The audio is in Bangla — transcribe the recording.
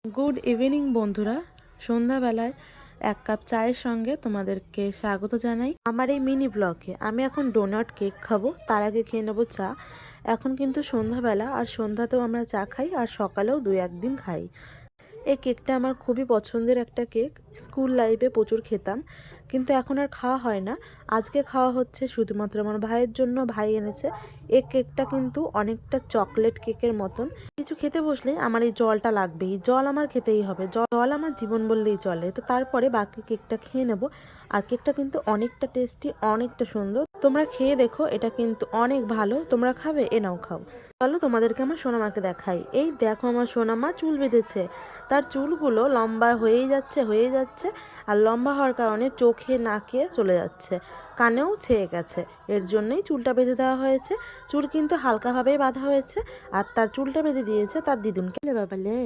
গুড ইভিনিং বন্ধুরা, সন্ধ্যাবেলায় এক কাপ চায়ের সঙ্গে তোমাদেরকে স্বাগত জানাই আমার এই মিনি ব্লগে। আমি এখন ডোনাট কেক খাবো, তার আগে খেয়ে নেবো চা। এখন কিন্তু সন্ধ্যাবেলা, আর সন্ধ্যাতেও আমরা চা খাই আর সকালেও 2-1 দিন খাই। এই কেকটা আমার খুবই পছন্দের একটা কেক। স্কুল লাইফে প্রচুর খেতাম, কিন্তু এখন আর খাওয়া হয় না। আজকে খাওয়া হচ্ছে শুধুমাত্র আমার ভাইয়ের জন্য। ভাই এনেছে। এই কেকটা কিন্তু অনেকটা চকলেট কেকের মতন। কিছু খেতে বসলেই আমার এই জলটা লাগবেই, জল আমার খেতেই হবে, জল আমার জীবন বললেই চলে। তো তারপরে বাকি কেকটা খেয়ে নেব। আর কেকটা কিন্তু অনেকটা টেস্টি, অনেকটা সুন্দর। তোমরা খেয়ে দেখো, এটা কিন্তু অনেক ভালো। তোমরা খাবে? এ নাও খাও। চলো তোমাদেরকে আমার সোনামাকে দেখাই। এই দেখো, আমার সোনামা চুল বেঁধেছে। তার চুলগুলো লম্বা হয়েই যাচ্ছে আর লম্বা হওয়ার কারণে চোখে নাকে চলে যাচ্ছে, কানেও ছেয়ে গেছে। এর জন্যই চুলটা বেঁধে দেওয়া হয়েছে। চুল কিন্তু হালকাভাবেই বাঁধা হয়েছে। আর তার চুলটা বেঁধে দিয়েছে তার দিদুনকে। বাবা লে।